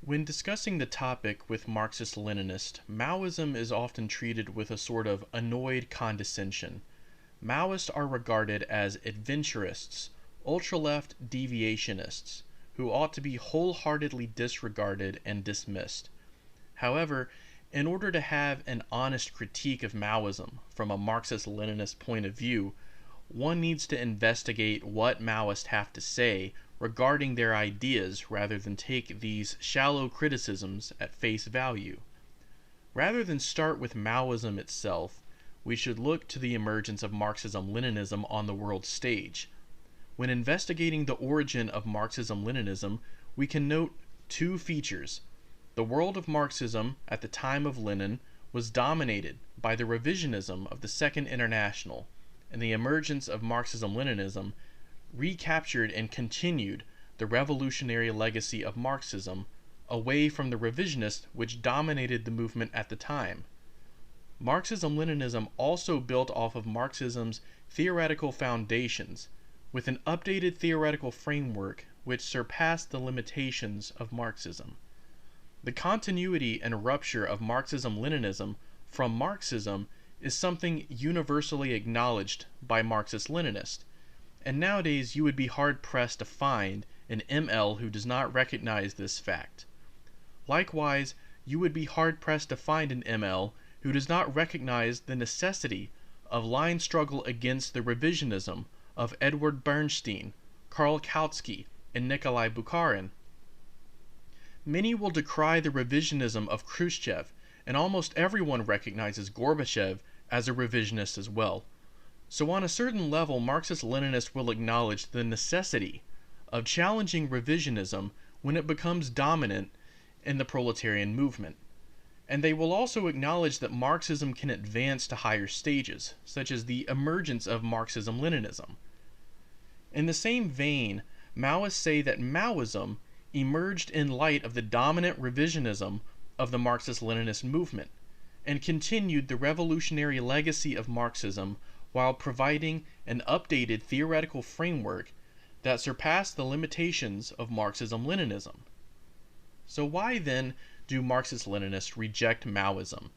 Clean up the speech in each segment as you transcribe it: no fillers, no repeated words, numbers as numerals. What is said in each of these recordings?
When discussing the topic with Marxist-Leninists, Maoism is often treated with a sort of annoyed condescension. Maoists are regarded as adventurists, ultra-left deviationists, who ought to be wholeheartedly disregarded and dismissed. However, in order to have an honest critique of Maoism from a Marxist-Leninist point of view, one needs to investigate what Maoists have to say regarding their ideas rather than take these shallow criticisms at face value. Rather than start with Maoism itself, we should look to the emergence of Marxism-Leninism on the world stage. When investigating the origin of Marxism-Leninism, we can note two features. The world of Marxism at the time of Lenin was dominated by the revisionism of the Second International, and the emergence of Marxism-Leninism recaptured and continued the revolutionary legacy of Marxism away from the revisionists which dominated the movement at the time. Marxism-Leninism also built off of Marxism's theoretical foundations with an updated theoretical framework which surpassed the limitations of Marxism. The continuity and rupture of Marxism-Leninism from Marxism is something universally acknowledged by Marxist-Leninists, and nowadays you would be hard-pressed to find an ML who does not recognize this fact. Likewise, you would be hard-pressed to find an ML who does not recognize the necessity of line struggle against the revisionism of Edward Bernstein, Karl Kautsky, and Nikolai Bukharin. Many will decry the revisionism of Khrushchev, and almost everyone recognizes Gorbachev as a revisionist as well. So on a certain level, Marxist-Leninists will acknowledge the necessity of challenging revisionism when it becomes dominant in the proletarian movement. And they will also acknowledge that Marxism can advance to higher stages, such as the emergence of Marxism-Leninism. In the same vein, Maoists say that Maoism emerged in light of the dominant revisionism of the Marxist-Leninist movement, and continued the revolutionary legacy of Marxism while providing an updated theoretical framework that surpassed the limitations of Marxism-Leninism. So why then do Marxist-Leninists reject Maoism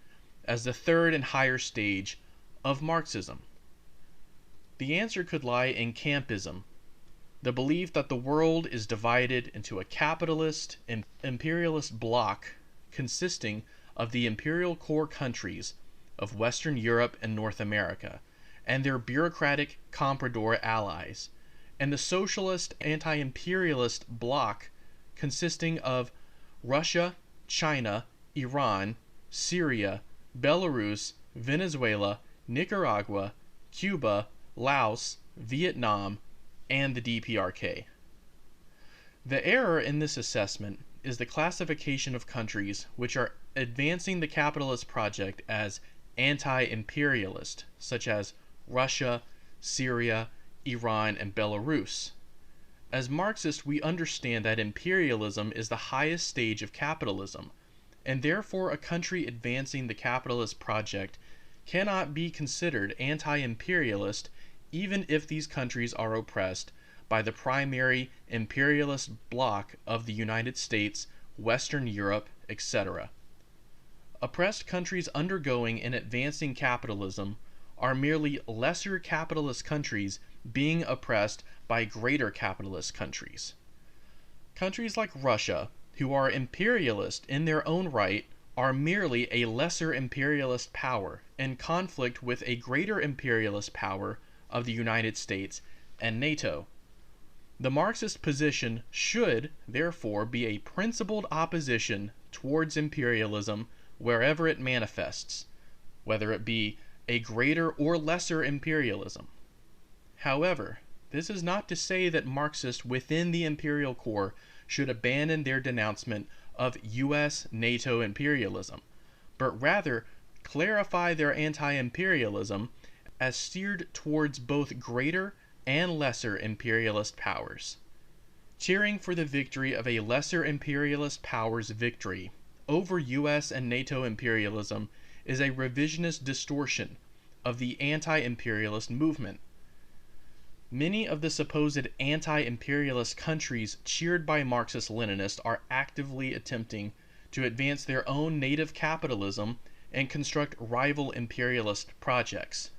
as the third and higher stage of Marxism? The answer could lie in Campism, the belief that the world is divided into a capitalist and imperialist bloc consisting of the imperial core countries of Western Europe and North America, and their bureaucratic comprador allies, and the socialist anti-imperialist bloc consisting of Russia, China, Iran, Syria, Belarus, Venezuela, Nicaragua, Cuba, Laos, Vietnam, and the DPRK. The error in this assessment is the classification of countries which are advancing the capitalist project as anti-imperialist, such as Russia, Syria, Iran, and Belarus. As Marxists, we understand that imperialism is the highest stage of capitalism, and therefore a country advancing the capitalist project cannot be considered anti-imperialist even if these countries are oppressed by the primary imperialist bloc of the United States, Western Europe, etc. Oppressed countries undergoing and advancing capitalism are merely lesser capitalist countries being oppressed by greater capitalist countries. Countries like Russia, who are imperialist in their own right, are merely a lesser imperialist power in conflict with a greater imperialist power of the United States and NATO. The Marxist position should, therefore, be a principled opposition towards imperialism wherever it manifests, whether it be a greater or lesser imperialism. However, this is not to say that Marxists within the imperial core should abandon their denouncement of U.S. NATO imperialism, but rather clarify their anti-imperialism as steered towards both greater and lesser imperialist powers. Cheering for the victory of a lesser imperialist power's victory over U.S. and NATO imperialism is a revisionist distortion of the anti-imperialist movement. Many of the supposed anti-imperialist countries cheered by Marxist-Leninists are actively attempting to advance their own native capitalism and construct rival imperialist projects.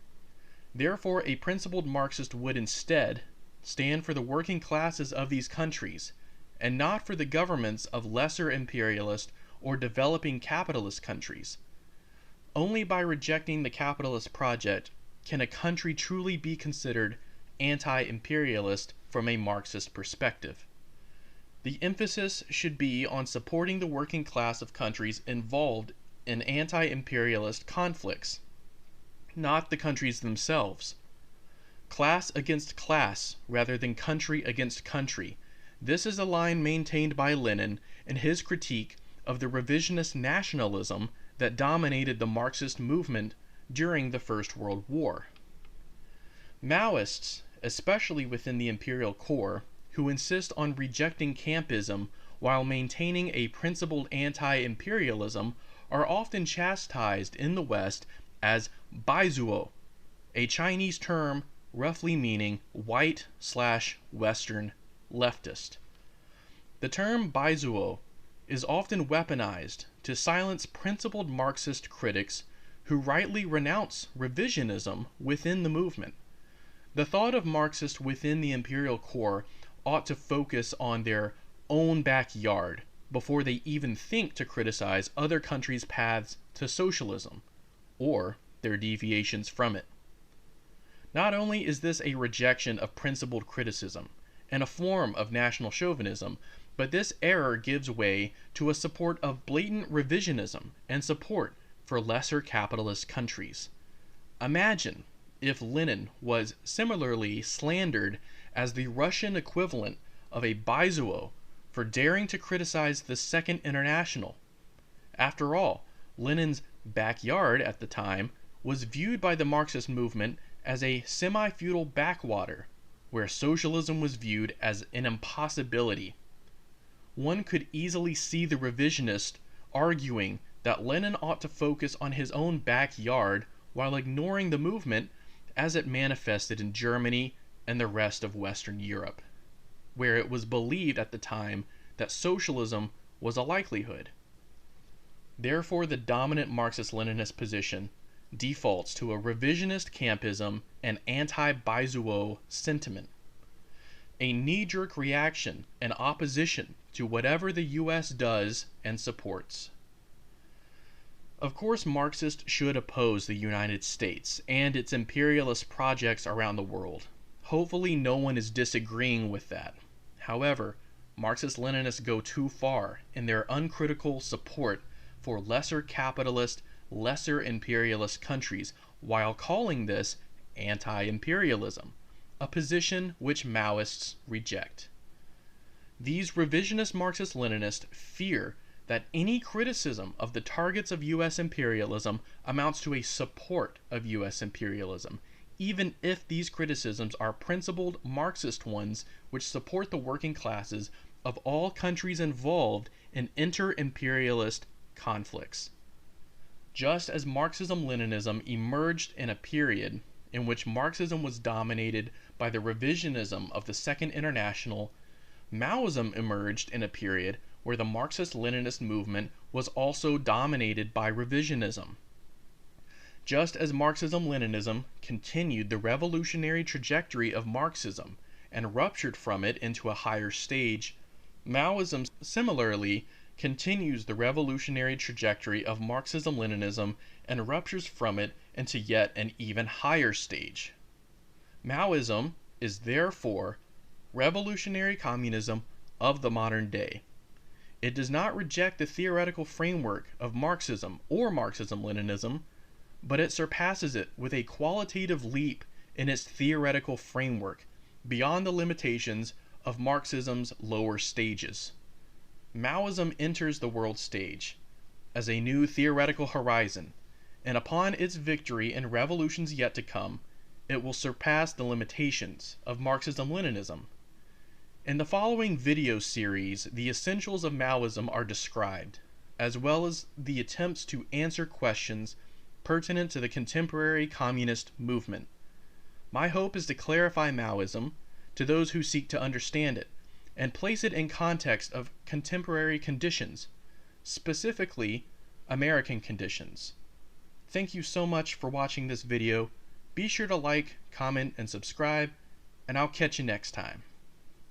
Therefore, a principled Marxist would instead stand for the working classes of these countries, and not for the governments of lesser imperialist or developing capitalist countries. Only by rejecting the capitalist project can a country truly be considered anti-imperialist from a Marxist perspective. The emphasis should be on supporting the working class of countries involved in anti-imperialist conflicts, not the countries themselves. Class against class rather than country against country. This is a line maintained by Lenin in his critique of the revisionist nationalism that dominated the Marxist movement during the First World War. Maoists, especially within the imperial core, who insist on rejecting Campism while maintaining a principled anti-imperialism, are often chastised in the West as Baizuo, a Chinese term roughly meaning white/Western leftist. The term Baizuo is often weaponized to silence principled Marxist critics who rightly renounce revisionism within the movement. The thought of Marxists within the imperial core ought to focus on their own backyard before they even think to criticize other countries' paths to socialism, or their deviations from it. Not only is this a rejection of principled criticism and a form of national chauvinism, but this error gives way to a support of blatant revisionism and support for lesser capitalist countries. Imagine if Lenin was similarly slandered as the Russian equivalent of a Baizuo for daring to criticize the Second International. After all, Lenin's backyard at the time was viewed by the Marxist movement as a semi-feudal backwater, where socialism was viewed as an impossibility. One could easily see the revisionist arguing that Lenin ought to focus on his own backyard while ignoring the movement as it manifested in Germany and the rest of Western Europe, where it was believed at the time that socialism was a likelihood. Therefore, the dominant Marxist-Leninist position defaults to a revisionist Campism and anti-Baizuo sentiment, a knee-jerk reaction and opposition to whatever the U.S. does and supports. Of course, Marxists should oppose the United States and its imperialist projects around the world. Hopefully no one is disagreeing with that. However, Marxist-Leninists go too far in their uncritical support for lesser capitalist, lesser imperialist countries while calling this anti-imperialism, a position which Maoists reject. These revisionist Marxist-Leninists fear that any criticism of the targets of U.S. imperialism amounts to a support of U.S. imperialism, even if these criticisms are principled Marxist ones which support the working classes of all countries involved in inter-imperialist conflicts. Just as Marxism-Leninism emerged in a period in which Marxism was dominated by the revisionism of the Second International, Maoism emerged in a period where the Marxist-Leninist movement was also dominated by revisionism. Just as Marxism-Leninism continued the revolutionary trajectory of Marxism and ruptured from it into a higher stage, Maoism similarly continues the revolutionary trajectory of Marxism-Leninism and ruptures from it into yet an even higher stage. Maoism is therefore revolutionary communism of the modern day. It does not reject the theoretical framework of Marxism or Marxism-Leninism, but it surpasses it with a qualitative leap in its theoretical framework beyond the limitations of Marxism's lower stages. Maoism enters the world stage as a new theoretical horizon, and upon its victory in revolutions yet to come, it will surpass the limitations of Marxism-Leninism. In the following video series, the essentials of Maoism are described, as well as the attempts to answer questions pertinent to the contemporary communist movement. My hope is to clarify Maoism to those who seek to understand it, and place it in context of contemporary conditions, specifically American conditions. Thank you so much for watching this video. Be sure to like, comment, and subscribe, and I'll catch you next time.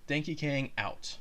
Thank you, Kang, out.